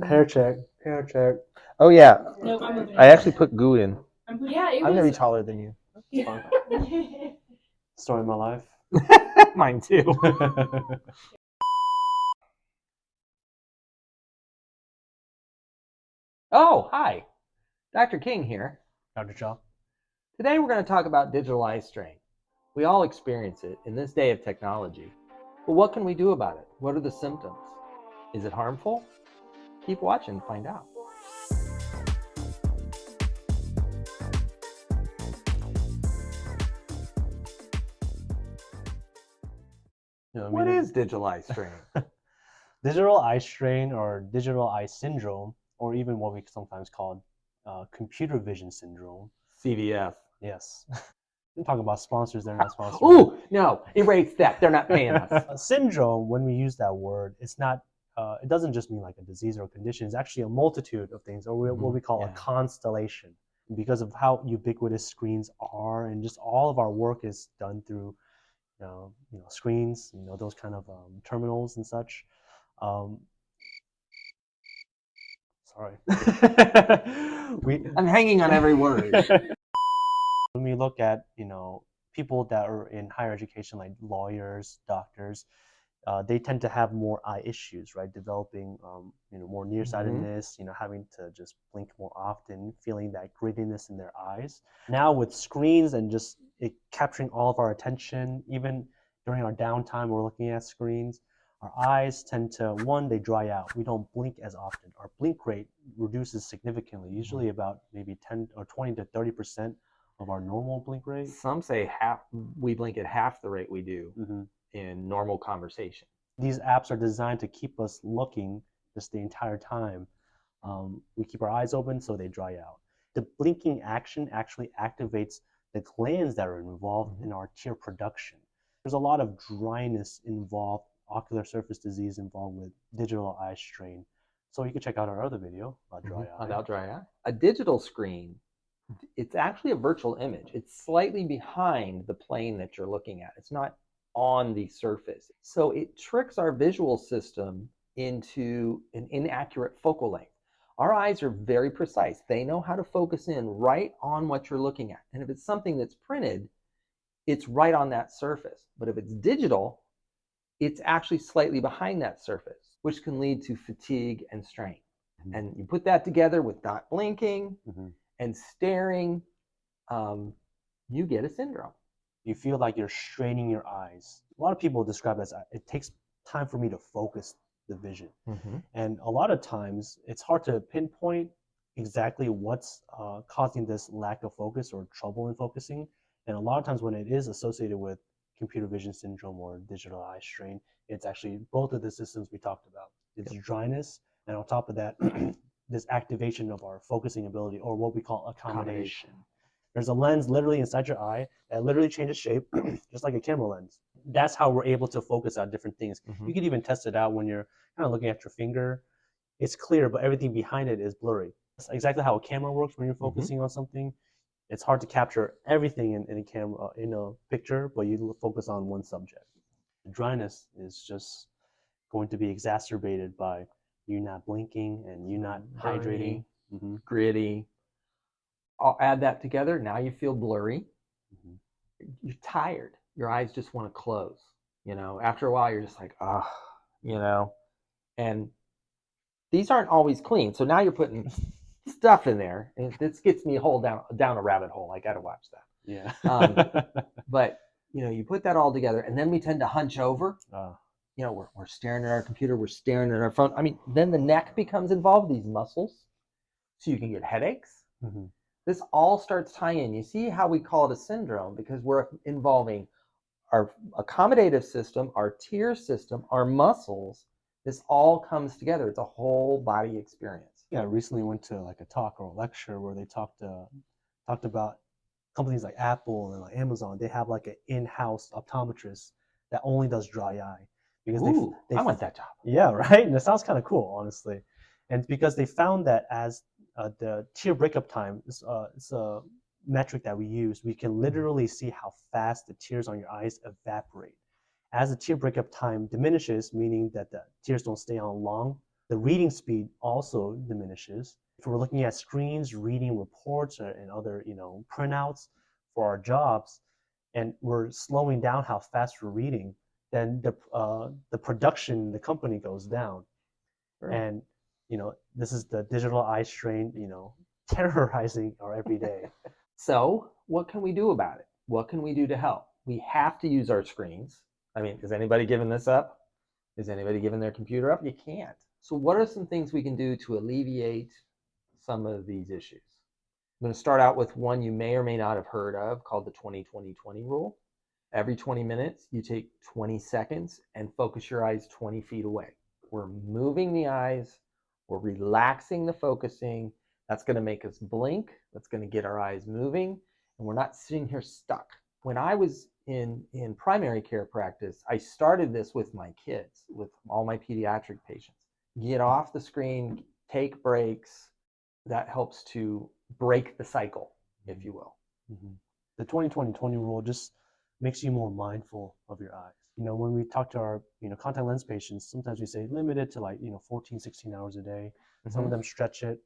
Hair check. Hair check. Oh yeah, Nope, I'm moving I on. actually put goo in. Yeah, it I'm gonna be was. taller than you. It's fine. Story of my life. Mine too. Oh, hi. Dr. King here. Dr. Shaw. Today we're going to talk about digital eye strain. We all experience it in this day of technology. But what can we do about it? What are the symptoms? Is it harmful? Keep watching to find out. What is digital eye strain? Digital eye strain or digital eye syndrome, or even what we sometimes call computer vision syndrome. CVS. Yes. I'm talking about sponsors, they're not sponsors. Ooh, no, erase that. They're not paying us. Syndrome, when we use that word, it's not, it doesn't just mean like a disease or a condition. It's actually a multitude of things, or what we call a constellation. Because of how ubiquitous screens are, and just all of our work is done through screens, those kind of terminals and such. Sorry. I'm hanging on every word. When we look at, people that are in higher education, like lawyers, doctors, they tend to have more eye issues, right? Developing, more nearsightedness, having to just blink more often, feeling that grittiness in their eyes. Now with screens and just it capturing all of our attention, even during our downtime, we're looking at screens. Our eyes tend to, one, they dry out. We don't blink as often. Our blink rate reduces significantly, usually about maybe 10 or 20 to 30% of our normal blink rate. Some say we blink at half the rate we do in normal conversation. These apps are designed to keep us looking just the entire time. We keep our eyes open so they dry out. The blinking action actually activates the glands that are involved in our tear production. There's a lot of dryness involved, ocular surface disease involved with digital eye strain. So you can check out our other video about dry eye. About dry eye. A digital screen, it's actually a virtual image. It's slightly behind the plane that you're looking at. It's not on the surface. So it tricks our visual system into an inaccurate focal length. Our eyes are very precise. They know how to focus in right on what you're looking at. And if it's something that's printed, it's right on that surface. But if it's digital, it's actually slightly behind that surface, which can lead to fatigue and strain. And you put that together with not blinking and staring, you get a syndrome. You feel like you're straining your eyes. A lot of people describe it as it takes time for me to focus the vision. And a lot of times it's hard to pinpoint exactly what's causing this lack of focus or trouble in focusing. And a lot of times when it is associated with computer vision syndrome or digital eye strain, it's actually both of the systems we talked about. It's dryness, and on top of that, this activation of our focusing ability, or what we call accommodation. There's a lens literally inside your eye that literally changes shape, just like a camera lens. That's how we're able to focus on different things. You can even test it out when you're kind of looking at your finger. It's clear, but everything behind it is blurry. That's exactly how a camera works when you're focusing on something. It's hard to capture everything in a camera, in a picture, but you focus on one subject. The dryness is just going to be exacerbated by you not blinking and you not hydrating. Gritty. I'll add that together. Now you feel blurry. You're tired. Your eyes just want to close. After a while, you're just like, and these aren't always clean. So now you're putting stuff in there, and this gets me down a rabbit hole. I got to watch that. Yeah. But you put that all together, and then we tend to hunch over. We're staring at our computer, we're staring at our phone. I mean, then the neck becomes involved, these muscles, so you can get headaches. This all starts tying in. You see how we call it a syndrome, because we're involving our accommodative system, our tear system, our muscles. This all comes together. It's a whole body experience. Yeah, I recently went to like a talk or a lecture where they talked about companies like Apple and like Amazon. They have like an in-house optometrist that only does dry eye because I want that job. Yeah, right. And it sounds kind of cool, honestly. And because they found that as the tear breakup time is it's a metric that we use, we can literally see how fast the tears on your eyes evaporate. As the tear breakup time diminishes, meaning that the tears don't stay on long The reading speed also diminishes. If we're looking at screens, reading reports and other, printouts for our jobs, and we're slowing down how fast we're reading, then the production in the company goes down. Sure. And this is the digital eye strain, terrorizing our everyday. So what can we do about it? What can we do to help? We have to use our screens. I mean, is anybody giving this up? Is anybody giving their computer up? You can't. So what are some things we can do to alleviate some of these issues? I'm going to start out with one you may or may not have heard of called the 20-20-20 rule. Every 20 minutes, you take 20 seconds and focus your eyes 20 feet away. We're moving the eyes. We're relaxing the focusing. That's going to make us blink. That's going to get our eyes moving. And we're not sitting here stuck. When I was in primary care practice, I started this with my kids, with all my pediatric patients. Get off the screen, take breaks. That helps to break the cycle, if you will. Mm-hmm. The 20-20-20 rule just makes you more mindful of your eyes. When we talk to our, contact lens patients, sometimes we say limit it to 14, 16 hours a day. Mm-hmm. Some of them stretch it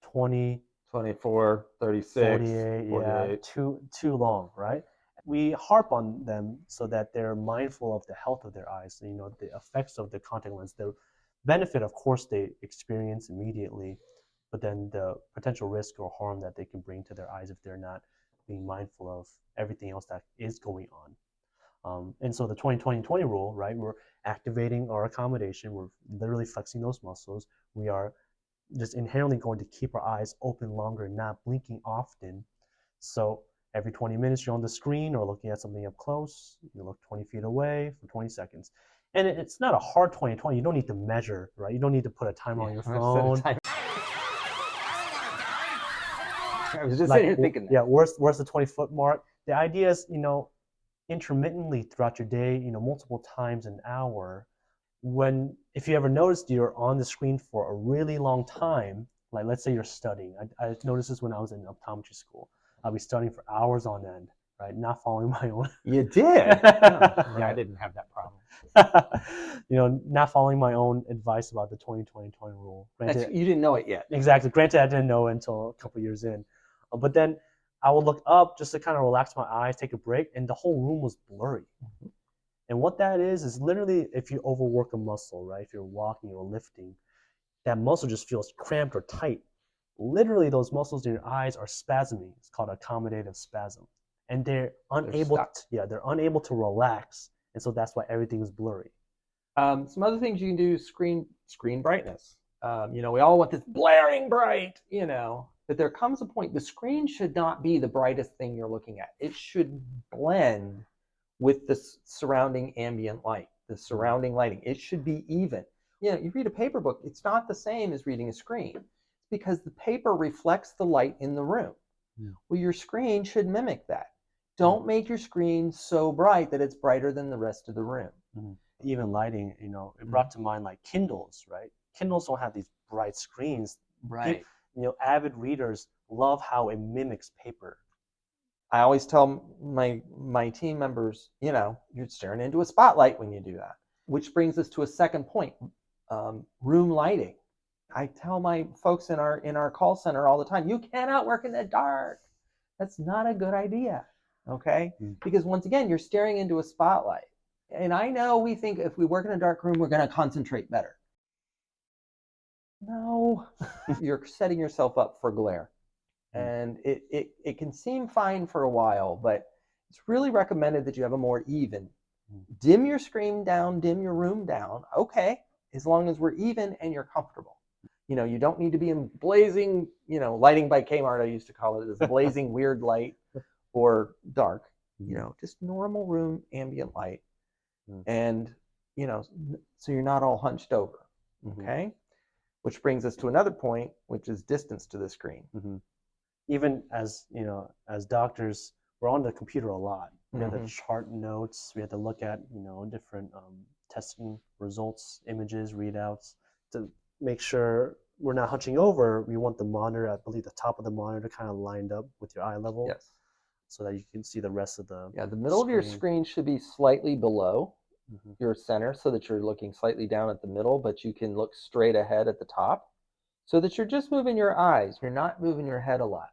20, 24, 36, 48, 48. Yeah, too long, right? We harp on them so that they're mindful of the health of their eyes, the effects of the contact lens. The benefit, of course, they experience immediately, but then the potential risk or harm that they can bring to their eyes if they're not being mindful of everything else that is going on. And so the 20-20-20 rule, right? We're activating our accommodation. We're literally flexing those muscles. We are just inherently going to keep our eyes open longer, not blinking often. So every 20 minutes you're on the screen or looking at something up close, you look 20 feet away for 20 seconds. And it's not a hard 20-20. You don't need to measure, right? You don't need to put a timer on your phone. I was just sitting here thinking that. Yeah, where's the 20-foot mark? The idea is, intermittently throughout your day, multiple times an hour. If you ever noticed you're on the screen for a really long time, like let's say you're studying. I noticed this when I was in optometry school. I'll be studying for hours on end, right? Not following my own. You did? Yeah, I didn't have that problem. Not following my own advice about the 20-20-20 rule. Granted, you didn't know it yet. Exactly. Granted, I didn't know it until a couple years in. But then I would look up just to kind of relax my eyes, take a break, and the whole room was blurry. Mm-hmm. And what that is literally if you overwork a muscle, right? If you're walking or lifting, that muscle just feels cramped or tight. Literally, those muscles in your eyes are spasming. It's called accommodative spasm. And they're unable to relax. And so that's why everything is blurry. Some other things you can do, screen brightness. We all want this blaring bright, but there comes a point, the screen should not be the brightest thing you're looking at. It should blend with the surrounding ambient light, the surrounding lighting. It should be even. You read a paper book, it's not the same as reading a screen. It's because the paper reflects the light in the room. Yeah. Well, your screen should mimic that. Don't make your screen so bright that it's brighter than the rest of the room. Mm-hmm. Even lighting, it brought to mind like Kindles, right? Kindles don't have these bright screens. Right. Avid readers love how it mimics paper. I always tell my team members, you're staring into a spotlight when you do that. Which brings us to a second point, room lighting. I tell my folks in our call center all the time, you cannot work in the dark. That's not a good idea, okay? Mm-hmm. Because once again, you're staring into a spotlight. And I know we think if we work in a dark room, we're going to concentrate better. No, you're setting yourself up for glare. And it can seem fine for a while, but it's really recommended that you have a more even. Dim your screen down, dim your room down, okay, as long as we're even and you're comfortable. You don't need to be in blazing, lighting by Kmart, I used to call it, as blazing weird light or dark, just normal room ambient light. And, so you're not all hunched over, okay? Mm-hmm. Which brings us to another point, which is distance to the screen. Mm-hmm. Even as doctors, we're on the computer a lot. We have to chart notes. We have to look at, different testing results, images, readouts to make sure we're not hunching over. We want the monitor, I believe the top of the monitor kind of lined up with your eye level. Yes. So that you can see the rest of the middle of your screen should be slightly below your center so that you're looking slightly down at the middle, but you can look straight ahead at the top so that you're just moving your eyes. You're not moving your head a lot.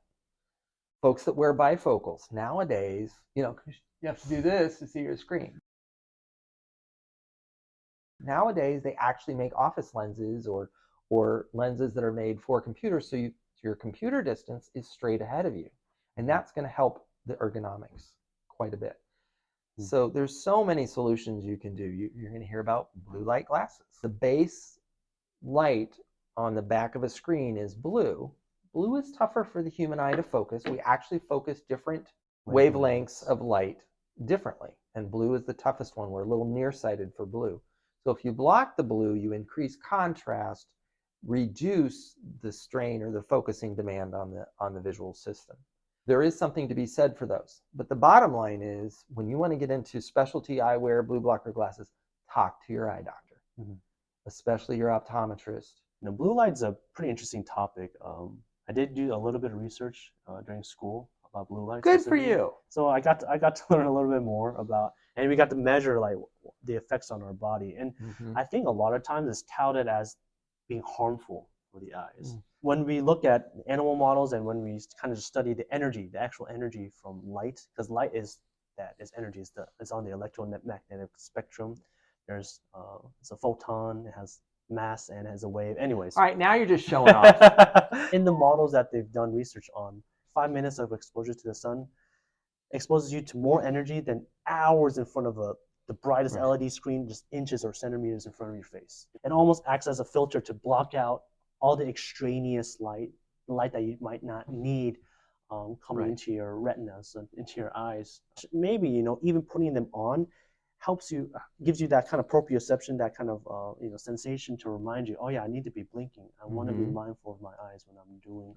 Folks that wear bifocals nowadays, you have to do this to see your screen. Nowadays, they actually make office lenses or lenses that are made for computers, so your computer distance is straight ahead of you. And that's going to help the ergonomics quite a bit. So there's so many solutions you can do. You're going to hear about blue light glasses. The base light on the back of a screen is blue. Blue is tougher for the human eye to focus. We actually focus different wavelengths of light differently. And blue is the toughest one. We're a little nearsighted for blue. So if you block the blue, you increase contrast, reduce the strain or the focusing demand on the visual system. There is something to be said for those. But the bottom line is, when you want to get into specialty eyewear, blue blocker glasses, talk to your eye doctor, especially your optometrist. Blue light's a pretty interesting topic. I did do a little bit of research during school about blue light. Good for you. So I got to learn a little bit more about, and we got to measure like the effects on our body. And I think a lot of times it's touted as being harmful for the eyes. When we look at animal models and when we kind of study the energy, the actual energy from light, because light is energy, it's on the electromagnetic spectrum. There's it's a photon, it has mass and has a wave. Anyways. All right, now you're just showing off. In the models that they've done research on, 5 minutes of exposure to the sun exposes you to more energy than hours in front of the brightest LED screen, just inches or centimeters in front of your face. It almost acts as a filter to block out all the extraneous light that you might not need coming into your retinas and into your eyes. Maybe, even putting them on helps you, gives you that kind of proprioception, that kind of sensation to remind you, oh yeah, I need to be blinking. I want to be mindful of my eyes when I'm doing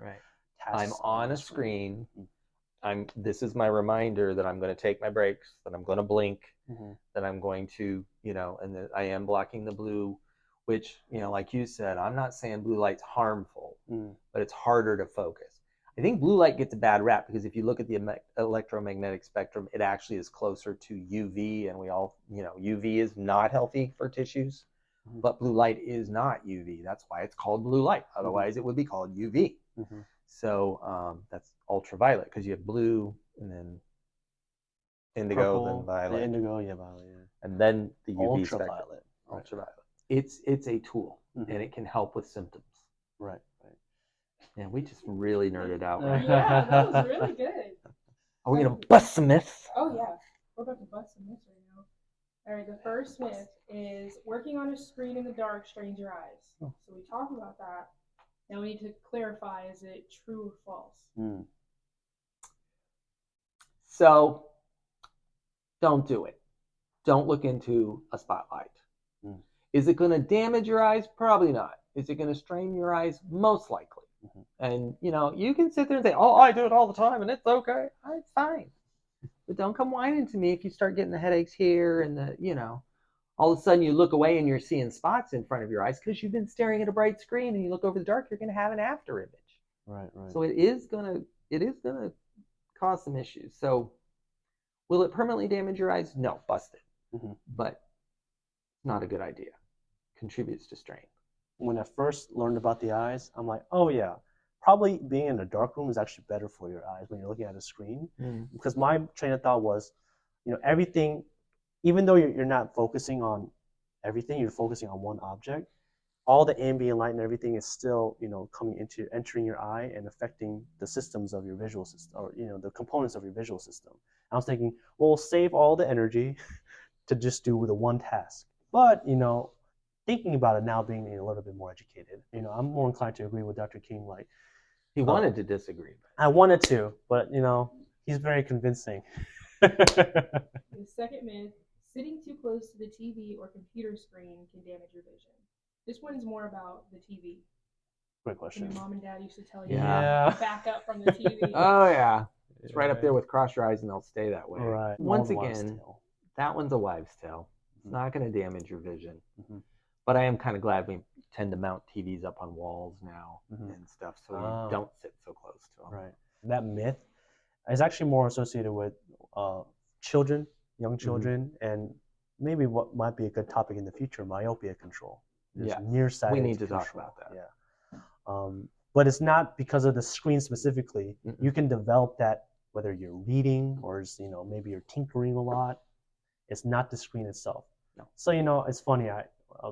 tasks. I'm on a screen. This is my reminder that I'm going to take my breaks, that I'm going to blink, that I'm going to, and that I am blocking the blue, which, like you said, I'm not saying blue light's harmful, but it's harder to focus. I think blue light gets a bad rap because if you look at the electromagnetic spectrum, it actually is closer to UV, and we all, UV is not healthy for tissues, but blue light is not UV. That's why it's called blue light. Otherwise, it would be called UV. So that's ultraviolet, because you have blue and then indigo, purple, then violet. The indigo, violet, and then the UV ultraviolet. spectrum. Ultraviolet. It's a tool, and it can help with symptoms. Right. Yeah, we just really nerded out. Right? Yeah, that was really good. Are we gonna bust some myths? Oh yeah, we're about to bust some myths right now. All right, the first myth is working on a screen in the dark strains your eyes. So we talked about that. Now we need to clarify: is it true or false? So don't do it. Don't look into a spotlight. Is it going to damage your eyes? Probably not. Is it going to strain your eyes? Most likely. And you can sit there and say, "Oh, I do it all the time, and it's okay." It's fine. But don't come whining to me if you start getting the headaches here and all of a sudden you look away and you're seeing spots in front of your eyes because you've been staring at a bright screen, and you look over the dark, you're going to have an after image. Right. So it is going to cause some issues. So will it permanently damage your eyes? No, bust it. But not a good idea. Contributes to strain. When I first learned about the eyes, I'm like, oh yeah, probably being in a dark room is actually better for your eyes when you're looking at a screen. Because my train of thought was, everything, even though you're not focusing on everything, you're focusing on one object, all the ambient light and everything is still, entering your eye and affecting the systems of your visual system, or, the components of your visual system. I was thinking, well, we'll save all the energy to just do the one task. But, thinking about it now, being a little bit more educated, I'm more inclined to agree with Dr. King. Like, he wanted to disagree. I wanted to, but, he's very convincing. The second myth, sitting too close to the TV or computer screen can damage your vision. This one is more about the TV. Great question. And your mom and dad used to tell you, back up from the TV. Oh, yeah. It's right up there with cross your eyes and they'll stay that way. Right. Once again, that one's a wives' tale. It's not going to damage your vision. But I am kind of glad we tend to mount TVs up on walls now and stuff, so you don't sit so close to them. Right. That myth is actually more associated with children, young children, and maybe what might be a good topic in the future, myopia control. There's Yeah, nearsighted we need to talk control. about that. Yeah. But it's not because of the screen specifically. You can develop that whether you're reading or maybe you're tinkering a lot. It's not the screen itself. No. So it's funny.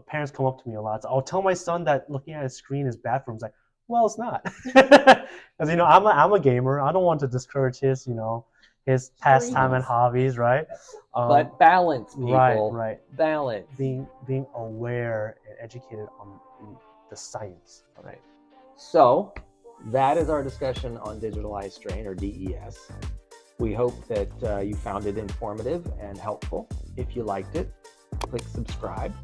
Parents come up to me a lot. So I'll tell my son that looking at a screen is bad for him. He's like, well, it's not, because I'm a gamer. I don't want to discourage his pastime and hobbies, right? But balance, people. Right. Balance. Being aware and educated on the science, right? So that is our discussion on digital eye strain, or DES. We hope that you found it informative and helpful. If you liked it, click subscribe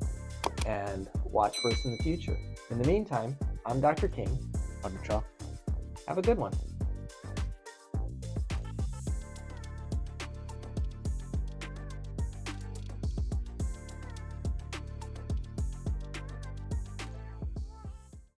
and watch for us in the future. In the meantime, I'm Dr. King. I'm Cha. Have a good one.